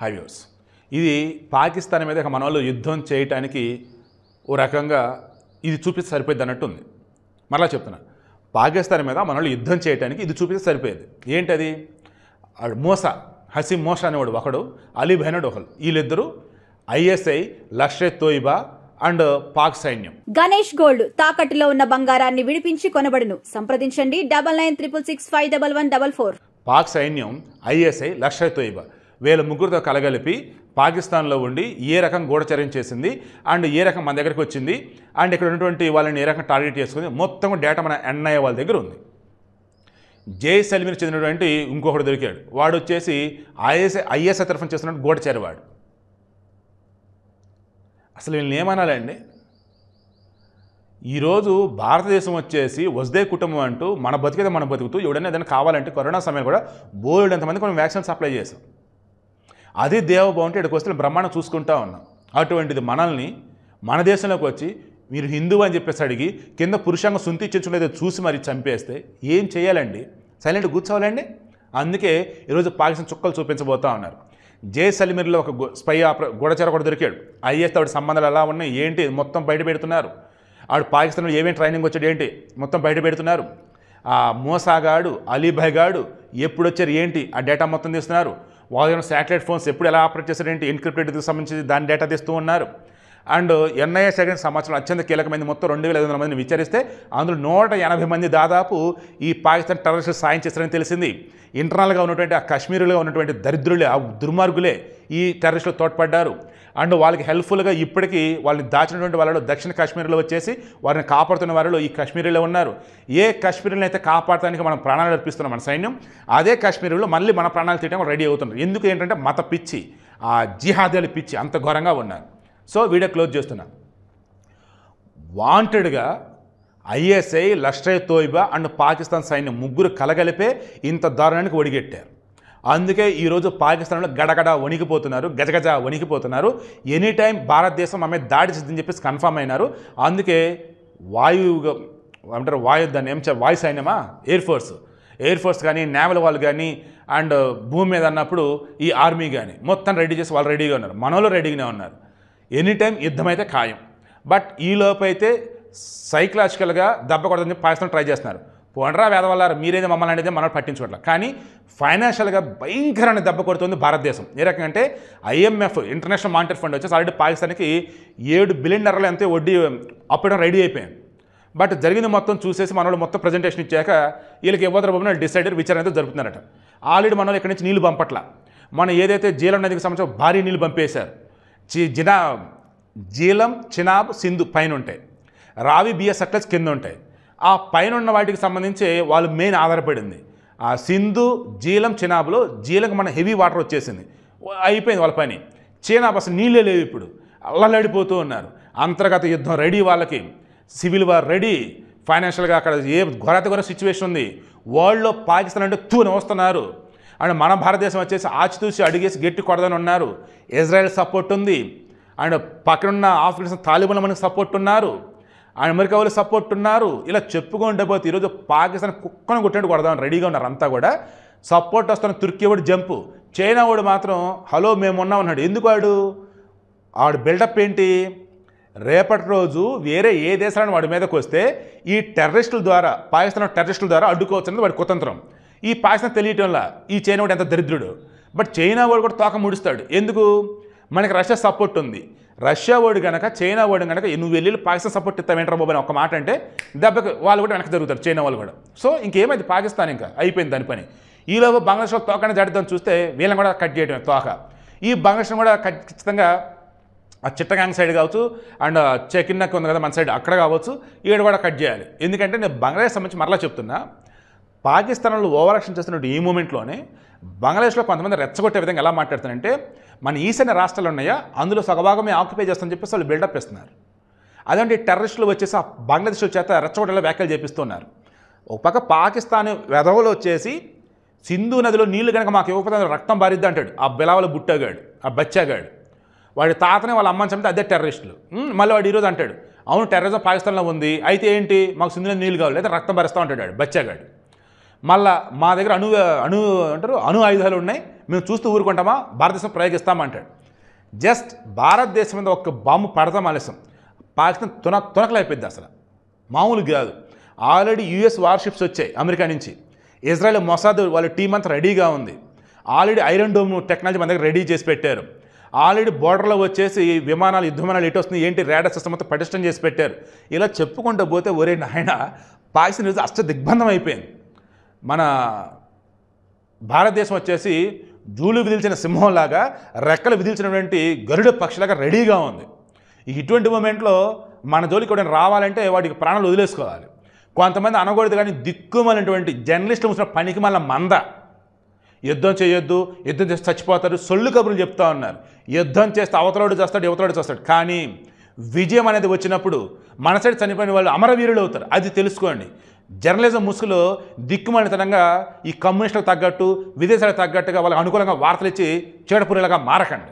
హైవ్యూస్ ఇది పాకిస్తాన్ మీద మన వాళ్ళు యుద్ధం చేయటానికి ఓ రకంగా ఇది చూపిస్తే సరిపోయింది అన్నట్టు ఉంది. మరలా చెప్తున్నా, పాకిస్తాన్ మీద మన వాళ్ళు యుద్ధం చేయడానికి ఇది చూపిస్తే సరిపోయేది. ఏంటది? మోసా హసీం మోసా అనేవాడు ఒకడు, అలీ బహనోడు ఒకడు. వీళ్ళిద్దరూ ఐఎస్ఐ, లష్కర్ తోయిబా అండ్ పాక్ సైన్యం. గణేష్ గోల్డ్ తాకట్టులో ఉన్న బంగారాన్ని విడిపించి కొనబడును. సంప్రదించండి 9966651144. పాక్ సైన్యం, ఐఎస్ఐ, లష్కర్ తోయిబా వీళ్ళ ముగ్గురితో కలగలిపి పాకిస్తాన్లో ఉండి ఏ రకం గూఢచర్యం చేసింది అండ్ ఏ రకం మన దగ్గరికి వచ్చింది అండ్ ఇక్కడ ఉన్నటువంటి వాళ్ళని ఏ రకం టార్గెట్ చేసుకుంది మొత్తం డేటా మన ఎన్ఐఏ వాళ్ళ దగ్గర ఉంది. జైసల్మీర్ చెందినటువంటి ఇంకొకటి దొరికాడు. వాడు వచ్చేసి ఐఎస్ఐ తరఫున చేస్తున్నట్టు గూఢచర్యవాడు. అసలు వీళ్ళని ఏమనాలండి? ఈరోజు భారతదేశం వచ్చేసి వసుదే కుటుంబం అంటూ మన బతికేదో మనం బతుకుతూ ఎవడైనా ఏదైనా కావాలంటే కరోనా సమయంలో కూడా బోల్డ్ ఎంతమంది కొన్ని వ్యాక్సిన్స్ అప్లై చేసాం. అదే దేవబాగుంటే ఇక్కడికి వస్తే బ్రహ్మాండం చూసుకుంటా ఉన్నాం. అటువంటిది మనల్ని మన దేశంలోకి వచ్చి మీరు హిందువు అని చెప్పేసి అడిగి కింద పురుషంగా సుంతి ఇచ్చించుకునేది చూసి మరి చంపేస్తే ఏం చేయాలండి? సైలెంట్ కూర్చోవాలండి? అందుకే ఈరోజు పాకిస్తాన్ చుక్కలు చూపించబోతా ఉన్నారు. జైసల్మీర్లో ఒక స్పై గూఢచార కూడా దొరికాడు. ఐఎస్తో ఆవిడ సంబంధాలు ఎలా ఉన్నాయి ఏంటి మొత్తం బయట పెడుతున్నారు. ఆవిడ పాకిస్తాన్లో ఏమేమి ట్రైనింగ్ వచ్చాడు ఏంటి మొత్తం బయట పెడుతున్నారు. ఆ మోసాగాడు, అలీభాయ్ గాడు ఎప్పుడు వచ్చారు ఏంటి ఆ డేటా మొత్తం తీస్తున్నారు. వాళ్ళ శాటిలైట్ ఫోన్స్ ఎప్పుడు ఎలా ఆపరేట్ చేశారు ఏంటి ఎన్క్రిప్టెడ్కి సంబంధించి దాని డేటా తీస్తూ ఉన్నారు. అండ్ ఎన్ఐఏ సెకండ్ సంవత్సరం అత్యంత కీలకమైన మొత్తం 2500 మందిని విచారిస్తే అందులో 180 మంది దాదాపు ఈ పాకిస్తాన్ టెర్రరిస్టులు సాయం చేస్తారని తెలిసింది. ఇంటర్నల్గా ఉన్నటువంటి ఆ కాశ్మీరులో ఉన్నటువంటి దరిద్రులే, ఆ దుర్మార్గులే ఈ టెర్రరిస్టులు తోడ్పడ్డారు. అండ్ వాళ్ళకి హెల్ప్ఫుల్గా ఇప్పటికీ వాళ్ళని దాచినటువంటి వాళ్ళలో దక్షిణ కాశ్మీర్లో వచ్చేసి వారిని కాపాడుతున్న వారిలో ఈ కాశ్మీరీలో ఉన్నారు. ఏ కాశ్మీరులను అయితే కాపాడటానికి మనం ప్రాణాలు అర్పిస్తున్నాం మన సైన్యం, అదే కాశ్మీరులో మళ్ళీ మన ప్రాణాలు తీయడానికి రెడీ అవుతున్నారు. ఎందుకు ఏంటంటే మత పిచ్చి, ఆ జిహాదీల పిచ్చి అంత ఘోరంగా ఉన్నారు. సో వీడియో క్లోజ్ చేస్తున్నా. వాంటెడ్గా ఐఎస్ఐ, లష్కర్ తోయిబా అండ్ పాకిస్తాన్ సైన్యం ముగ్గురు కలగలిపే ఇంత దారుణానికి ఒడిగెట్టారు. అందుకే ఈరోజు పాకిస్తాన్లో గడగడ వణికిపోతున్నారు, గజగజ వణికిపోతున్నారు. ఎనీ టైం భారతదేశం ఆమె దాడి చేస్తుందని చెప్పేసి కన్ఫర్మ్ అయినారు. అందుకే దాన్ని వాయు సైన్యమా, ఎయిర్ ఫోర్స్ కానీ నేవల్ వాళ్ళు కానీ అండ్ భూమి మీద అన్నప్పుడు ఈ ఆర్మీ కానీ మొత్తం రెడీ చేసి వాళ్ళు రెడీగా ఉన్నారు. మనోళ్ళు రెడీగానే ఉన్నారు. ఎనీ టైం యుద్ధం అయితే ఖాయం. బట్ ఈలోపు అయితే సైకలాజికల్గా దెబ్బ కొడదని చెప్పి పాకిస్తాన్ ట్రై చేస్తున్నారు. పోండ్రా వేదవల్లారు మీరేది మమ్మల్ని అనేది మనం పట్టించుకోవట్లేదు. కానీ ఫైనాన్షియల్గా భయంకరమైన దెబ్బ కొడుతుంది భారతదేశం. ఏ రకంగా అంటే ఐఎంఎఫ్, ఇంటర్నేషనల్ మానిటరీ ఫండ్ వచ్చేసి ఆల్రెడీ పాకిస్తాన్కి $7 బిలియన్ ఎంతో వడ్డీ అప్పడం రెడీ అయిపోయాం. బట్ జరిగింది మొత్తం చూసేసి మనోళ్ళు మొత్తం ప్రజెంటేషన్ ఇచ్చాక వీళ్ళకి ఇవ్వద్దు బాబు డిసైడర్ విచారణ అయితే జరుపుతున్నారట. ఆల్రెడీ మనోళ్ళు ఇక్కడి నుంచి నీళ్ళు పంపట్ల. మన ఏదైతే జీలం నదికి సంబంధించిన భారీ నీళ్ళు పంపేశారు. జీలం, చినాబ్, సింధు పైన ఉంటాయి, రావి, బిఎస్ అట్లస్ కింద ఉంటాయి. ఆ పైన ఉన్న వాటికి సంబంధించి వాళ్ళు మెయిన్ ఆధారపడింది. ఆ సింధు, జీలం, చినాబ్లో జీలంకి మన హెవీ వాటర్ వచ్చేసింది, అయిపోయింది వాళ్ళ పని. చినాబ్ అసలు నీళ్ళే లేవు, ఇప్పుడు అల్లలాడిపోతూ ఉన్నారు. అంతర్గత యుద్ధం రెడీ, వాళ్ళకి సివిల్ వార్ రెడీ, ఫైనాన్షియల్గా అక్కడ ఏ ఘోర సిచ్యువేషన్ ఉంది. వరల్డ్లో పాకిస్తాన్ అంటే తూని వస్తున్నారు. అండ్ మన భారతదేశం వచ్చేసి ఆచితూచి అడిగేసి గట్టి కొడదని ఉన్నారు. ఇజ్రాయెల్ సపోర్ట్ ఉంది. అండ్ పక్కనున్న ఆఫ్ఘనిస్తాన్ తాలిబాన్లు మనకు సపోర్ట్ ఉన్నారు. అండ్ అమెరికా వాళ్ళు సపోర్ట్ ఉన్నారు. ఇలా చెప్పుకుంటే పోతే ఈరోజు పాకిస్తాన్ కుక్కను కొట్టినట్టు కొడదామని రెడీగా ఉన్నారు అంతా కూడా. సపోర్ట్ వస్తున్న తుర్కీ వాడు జంపు, చైనా వాడు మాత్రం హలో మేము ఉన్నాం అన్నాడు. ఎందుకు వాడు బిల్డప్ ఏంటి? రేపటి రోజు వేరే ఏ దేశాలను వాడి మీదకి వస్తే ఈ టెర్రరిస్టుల ద్వారా, పాకిస్తాన్ టెర్రరిస్టుల ద్వారా అడ్డుకోవచ్చు అనేది వాడి కుతంత్రం. ఈ పాకిస్తాన్ తెలియటంలా ఈ చైనా వాడు ఎంత దరిద్రుడు. బట్ చైనా వాడు కూడా తోక ముడుస్తాడు. ఎందుకు? మనకి రష్యా సపోర్ట్ ఉంది. రష్యా వాడు కనుక, చైనా వాడు కనుక నువ్వు వెళ్ళి పాకిస్తాన్ సపోర్ట్ ఇస్తావేంటారా బాబు అని ఒక మాట అంటే దెబ్బకి వాళ్ళు కూడా వెనక్కి జరుగుతారు, చైనా వాళ్ళు కూడా. సో ఇంకేమైంది పాకిస్తాన్, ఇంకా అయిపోయింది దాని పని. ఈలోపు బంగ్లాదేశ్లో తోకనే దాటిద్దాం చూస్తే వీళ్ళని కూడా కట్ చేయడమే తోక. ఈ బంగ్లాదేశ్ కూడా ఖచ్చితంగా ఆ చిట్టగాంగ్ సైడ్ కావచ్చు అండ్ చెకిన్నక్ ఉంది కదా మన సైడ్, అక్కడ కావచ్చు, ఈడ కూడా కట్ చేయాలి. ఎందుకంటే నేను బంగ్లాదేశ్ సంబంధించి మరలా చెప్తున్నా, పాకిస్తాన్లో ఓవర్ యాక్షన్ చేస్తున్నట్టు ఈ మూమెంట్లోనే బంగ్లాదేశ్లో కొంతమంది రెచ్చగొట్టే విధంగా ఎలా మాట్లాడుతారంటే మన ఈశాన్య రాష్ట్రాలు ఉన్నాయా అందులో సగభాగమే ఆక్యుపై చేస్తామని చెప్పేసి వాళ్ళు బిల్డప్ ఇస్తున్నారు. అదంటే టెర్రరిస్టులు వచ్చేసి ఆ బంగ్లాదేశ్ చేత రెచ్చగొట్టేలా వ్యాఖ్యలు చేపిస్తున్నారు. ఒక పక్క పాకిస్తాన్ వెధవలు వచ్చేసి సింధు నదిలో నీళ్లు కనుక మాకు ఇవ్వకపోతే రక్తం బారిద్ది అంటాడు ఆ బిలావల బుట్టగాడు, ఆ బచ్చాగాడు. వాడి తాతనే వాళ్ళ అమ్మని చంపితే అదే టెర్రరిస్టులు. మళ్ళీ వాడు ఈరోజు అంటాడు అవును టెర్రరిజం పాకిస్తాన్లో ఉంది, అయితే ఏంటి మాకు సింధు నది నీళ్ళు కావాలి లేదా రక్తం భరిస్తూ ఉంటాడు వాడు బచ్చాగాడు. మళ్ళా మా దగ్గర అణు ఆయుధాలు ఉన్నాయి, మేము చూస్తూ ఊరుకుంటామా, భారతదేశం ప్రయోగిస్తామంటాడు. జస్ట్ భారతదేశం మీద ఒక్క బాంబు పడతాం ఆలస్యం పాకిస్తాన్ తునకలైపోయింది. అసలు మామూలు కాదు. ఆల్రెడీ యూఎస్ వార్షిప్స్ వచ్చాయి అమెరికా నుంచి. ఇజ్రాయెల్ మొసాద్ వాళ్ళ టీం అంతా రెడీగా ఉంది. ఆల్రెడీ ఐరన్ డోమ్ టెక్నాలజీ మన దగ్గర రెడీ చేసి పెట్టారు. ఆల్రెడీ బోర్డర్లో వచ్చేసి విమానాలు, యుద్ధ విమానాలు ఎటు వస్తుంది ఏంటి, రాడార్ సిస్టమ్ అంతా పటిష్టం చేసి పెట్టారు. ఇలా చెప్పుకుంటూ పోతే ఒరే నాయన పాకిస్తాన్ రోజు అష్ట దిగ్బంధం అయిపోయింది. మన భారతదేశం వచ్చేసి జూలు విదిల్చిన సింహంలాగా, రెక్కలు విదిల్చినటువంటి గరుడ పక్షిలాగా రెడీగా ఉంది. ఇటువంటి మూమెంట్లో మన జోలికి కూడా రావాలంటే వాటికి ప్రాణాలు వదిలేసుకోవాలి. కొంతమంది అనకూడదు కానీ దిక్కుమలైనటువంటి జర్నలిస్టులు చూసిన పనికి మళ్ళీ మంద యుద్ధం చేయొద్దు, యుద్ధం చేస్తే చచ్చిపోతారు, సొల్లు కబుర్లు చెప్తా ఉన్నారు. యుద్ధం చేస్తే అవతలోడు చేస్తాడు, యువతలోడు చేస్తాడు. కానీ విజయం అనేది వచ్చినప్పుడు మన సైడ్ చనిపోయిన వాళ్ళు అమరవీరులు అవుతారు. అది తెలుసుకోండి. జర్నలిజం ముసుగులో దిక్కుమలితనంగా ఈ కమ్యూనిస్టులకు తగ్గట్టు, విదేశాలకు తగ్గట్టుగా వాళ్ళకి అనుకూలంగా వార్తలు ఇచ్చి చీడపురిలాగా మారకండి.